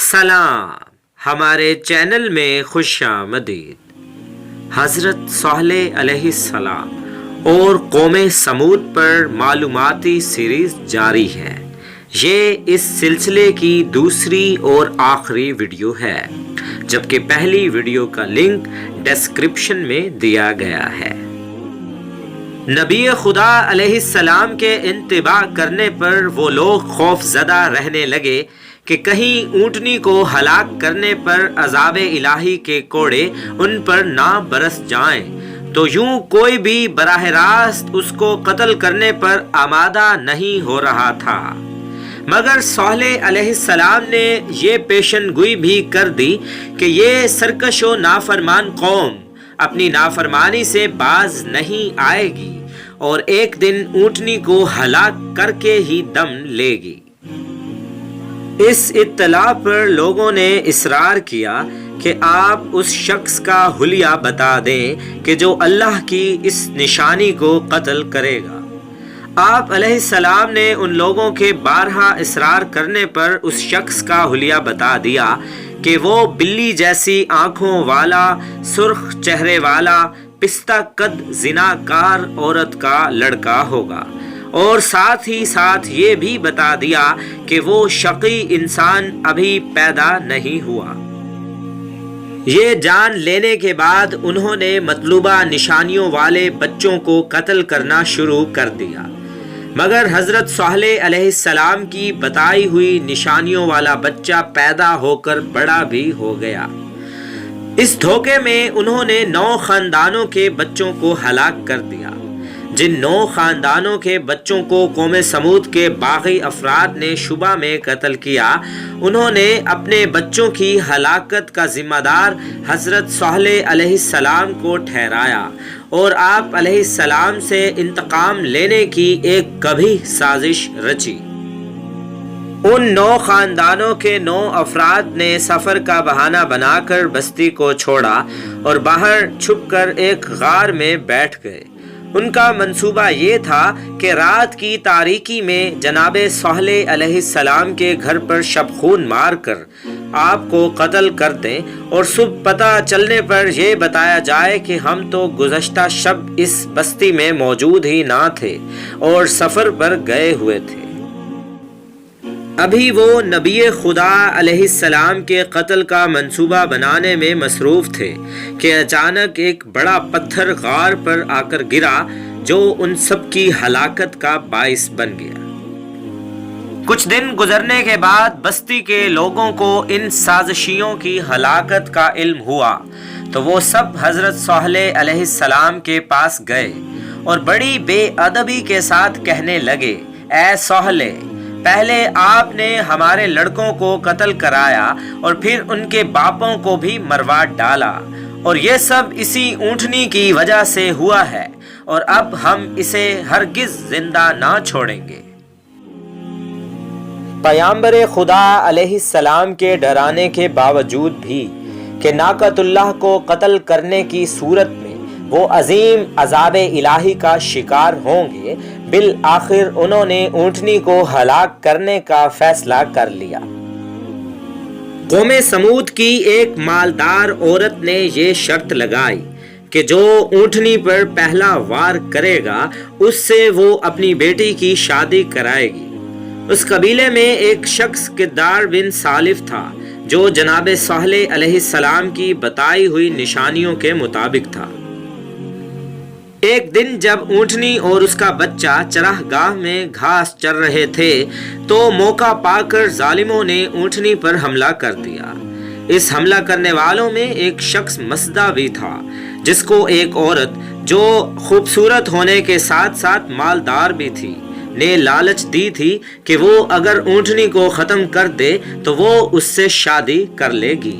سلام، ہمارے چینل میں خوش آمدید۔ حضرت صالح علیہ السلام اور قوم سمود پر معلوماتی سیریز جاری ہے۔ یہ اس سلسلے کی دوسری اور آخری ویڈیو ہے، جبکہ پہلی ویڈیو کا لنک ڈسکرپشن میں دیا گیا ہے۔ نبی خدا علیہ السلام کے انتباہ کرنے پر وہ لوگ خوف زدہ رہنے لگے کہ کہیں اونٹنی کو ہلاک کرنے پر عذاب الہی کے کوڑے ان پر نہ برس جائیں، تو یوں کوئی بھی براہ راست اس کو قتل کرنے پر آمادہ نہیں ہو رہا تھا۔ مگر صالح علیہ السلام نے یہ پیشن گوئی بھی کر دی کہ یہ سرکش و نافرمان قوم اپنی نافرمانی سے باز نہیں آئے گی اور ایک دن اونٹنی کو ہلاک کر کے ہی دم لے گی۔ اس اطلاع پر لوگوں نے اصرار کیا کہ آپ اس شخص کا حلیہ بتا دیں کہ جو اللہ کی اس نشانی کو قتل کرے گا۔ آپ علیہ السلام نے ان لوگوں کے بارہا اصرار کرنے پر اس شخص کا حلیہ بتا دیا کہ وہ بلی جیسی آنکھوں والا، سرخ چہرے والا، پستہ قد زناکار عورت کا لڑکا ہوگا، اور ساتھ ہی ساتھ یہ بھی بتا دیا کہ وہ شقی انسان ابھی پیدا نہیں ہوا۔ یہ جان لینے کے بعد انہوں نے مطلوبہ نشانیوں والے بچوں کو قتل کرنا شروع کر دیا، مگر حضرت صالح علیہ السلام کی بتائی ہوئی نشانیوں والا بچہ پیدا ہو کر بڑا بھی ہو گیا۔ اس دھوکے میں انہوں نے 9 خاندانوں کے بچوں کو ہلاک کر دیا۔ جن 9 خاندانوں کے بچوں کو قوم سمود کے باغی افراد نے شبہ میں قتل کیا، انہوں نے اپنے بچوں کی ہلاکت کا ذمہ دار حضرت صالح علیہ السلام کو ٹھہرایا اور آپ علیہ السلام سے انتقام لینے کی ایک کبھی سازش رچی۔ ان 9 خاندانوں کے 9 افراد نے سفر کا بہانہ بنا کر بستی کو چھوڑا اور باہر چھپ کر ایک غار میں بیٹھ گئے۔ ان کا منصوبہ یہ تھا کہ رات کی تاریکی میں جناب صالح علیہ السلام کے گھر پر شب خون مار کر آپ کو قتل کر دیں اور صبح پتہ چلنے پر یہ بتایا جائے کہ ہم تو گزشتہ شب اس بستی میں موجود ہی نہ تھے اور سفر پر گئے ہوئے تھے۔ ابھی وہ نبی خدا علیہ السلام کے قتل کا منصوبہ بنانے میں مصروف تھے کہ اچانک ایک بڑا پتھر غار پر آ کر گرا جو ان سب کی ہلاکت کا باعث بن گیا۔ کچھ دن گزرنے کے بعد بستی کے لوگوں کو ان سازشیوں کی ہلاکت کا علم ہوا تو وہ سب حضرت صالح علیہ السلام کے پاس گئے اور بڑی بے ادبی کے ساتھ کہنے لگے، اے صالح، پہلے آپ نے ہمارے لڑکوں کو قتل کرایا اور پھر ان کے باپوں کو بھی مروا ڈالا، اور یہ سب اسی اونٹنی کی وجہ سے ہوا ہے، اور اب ہم اسے ہرگز زندہ نہ چھوڑیں گے۔ پیغمبر خدا علیہ السلام کے ڈرانے کے باوجود بھی کہ ناقۃ اللہ کو قتل کرنے کی صورت میں وہ عظیم عذاب الہی کا شکار ہوں گے، بالآخر انہوں نے اونٹنی کو ہلاک کرنے کا فیصلہ کر لیا۔ قوم سمود کی ایک مالدار عورت نے یہ شرط لگائی کہ جو اونٹنی پر پہلا وار کرے گا اس سے وہ اپنی بیٹی کی شادی کرائے گی۔ اس قبیلے میں ایک شخص کدار بن سالف تھا جو جناب صالح علیہ السلام کی بتائی ہوئی نشانیوں کے مطابق تھا۔ ایک دن جب اونٹنی اور اس کا بچہ چراہ گاہ میں گھاس چر رہے تھے تو موقع پا کر ظالموں نے اونٹنی پر حملہ کر دیا۔ اس حملہ کرنے والوں میں ایک شخص مسدہ بھی تھا جس کو ایک عورت جو خوبصورت ہونے کے ساتھ ساتھ مالدار بھی تھی نے لالچ دی تھی کہ وہ اگر اونٹنی کو ختم کر دے تو وہ اس سے شادی کر لے گی۔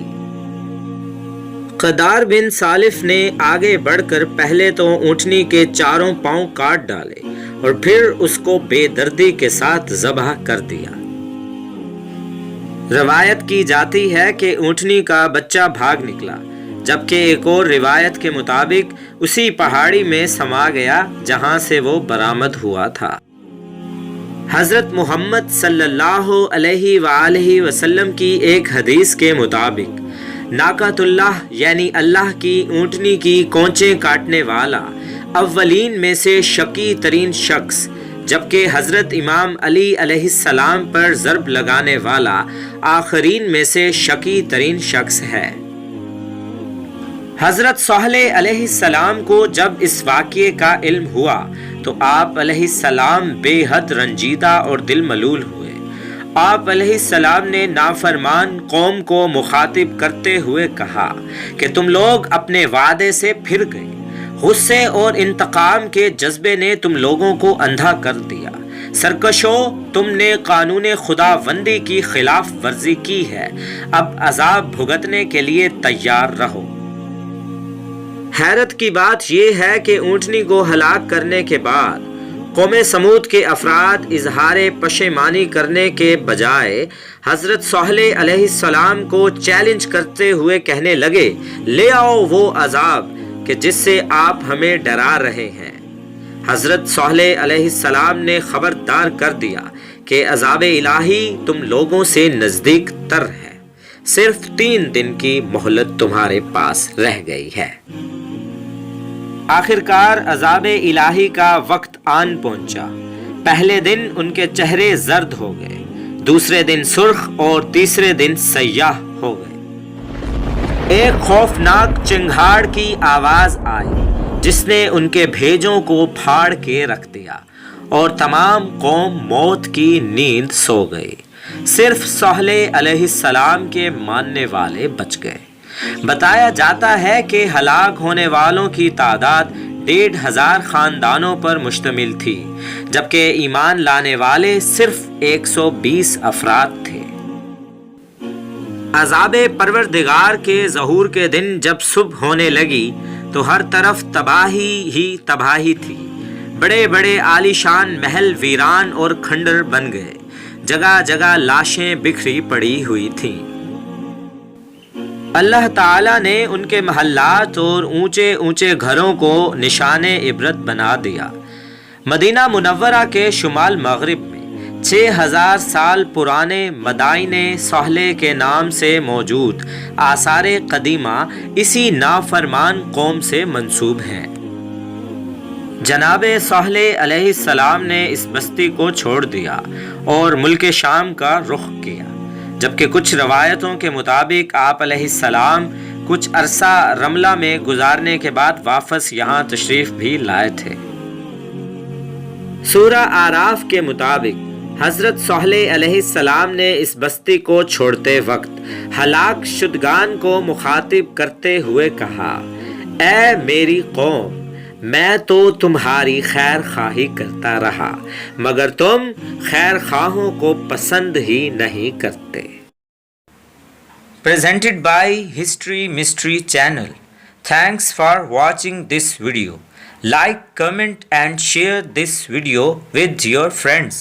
قدار بن سالف نے آگے بڑھ کر پہلے تو اونٹنی کے 4 پاؤں کاٹ ڈالے اور پھر اس کو بے دردی کے ساتھ ذبح کر دیا۔ روایت کی جاتی ہے کہ اونٹنی کا بچہ بھاگ نکلا، جبکہ ایک اور روایت کے مطابق اسی پہاڑی میں سما گیا جہاں سے وہ برآمد ہوا تھا۔ حضرت محمد صلی اللہ علیہ وآلہ وسلم کی ایک حدیث کے مطابق ناقۃ اللہ یعنی اللہ کی اونٹنی کی کونچیں کاٹنے والا اولین میں سے شقی ترین شخص، جبکہ حضرت امام علی علیہ السلام پر ضرب لگانے والا آخرین میں سے شقی ترین شخص ہے۔ حضرت صالح علیہ السلام کو جب اس واقعے کا علم ہوا تو آپ علیہ السلام بے حد رنجیدہ اور دل ملول ہوئے۔ آپ علیہ السلام نے نافرمان قوم کو مخاطب کرتے ہوئے کہا کہ تم لوگ اپنے وعدے سے پھر گئے، غصے اور انتقام کے جذبے نے تم لوگوں کو اندھا کر دیا، سرکشو تم نے قانون خداوندی کی خلاف ورزی کی ہے، اب عذاب بھگتنے کے لیے تیار رہو۔ حیرت کی بات یہ ہے کہ اونٹنی کو ہلاک کرنے کے بعد قوم سمود کے افراد اظہار پشیمانی کرنے کے بجائے حضرت صالح علیہ السلام کو چیلنج کرتے ہوئے کہنے لگے، لے آؤ وہ عذاب کہ جس سے آپ ہمیں ڈرا رہے ہیں۔ حضرت صالح علیہ السلام نے خبردار کر دیا کہ عذاب الہی تم لوگوں سے نزدیک تر ہے، صرف 3 دن کی مہلت تمہارے پاس رہ گئی ہے۔ آخرکار عذاب الہی کا وقت آن پہنچا۔ پہلے دن ان کے چہرے زرد ہو گئے، دوسرے دن سرخ اور تیسرے دن سیاہ ہو گئے۔ ایک خوفناک چنگھاڑ کی آواز آئی جس نے ان کے بھیجوں کو پھاڑ کے رکھ دیا اور تمام قوم موت کی نیند سو گئی۔ صرف صالح علیہ السلام کے ماننے والے بچ گئے۔ بتایا جاتا ہے کہ ہلاک ہونے والوں کی تعداد 1500 خاندانوں پر مشتمل تھی، جبکہ ایمان لانے والے صرف 120 افراد تھے۔ عذاب پروردگار کے ظہور کے دن جب صبح ہونے لگی تو ہر طرف تباہی ہی تباہی تھی۔ بڑے بڑے عالیشان محل ویران اور کھنڈر بن گئے، جگہ جگہ لاشیں بکھری پڑی ہوئی تھیں۔ اللہ تعالیٰ نے ان کے محلات اور اونچے اونچے گھروں کو نشان عبرت بنا دیا۔ مدینہ منورہ کے شمال مغرب میں 6000 سال پرانے مدائن صالح کے نام سے موجود آثار قدیمہ اسی نافرمان قوم سے منسوب ہیں۔ جناب صالح علیہ السلام نے اس بستی کو چھوڑ دیا اور ملک شام کا رخ کیا، جبکہ کچھ روایتوں کے مطابق آپ علیہ السلام کچھ عرصہ رملہ میں گزارنے کے بعد واپس یہاں تشریف بھی لائے تھے۔ سورہ اعراف کے مطابق حضرت صالح علیہ السلام نے اس بستی کو چھوڑتے وقت ہلاک شدگان کو مخاطب کرتے ہوئے کہا، اے میری قوم، میں تو تمہاری خیر خواہی کرتا رہا مگر تم خیر خواہوں کو پسند ہی نہیں کرتے۔ Presented by History Mystery Channel. Thanks for watching this video. Like, comment and share this video with your friends.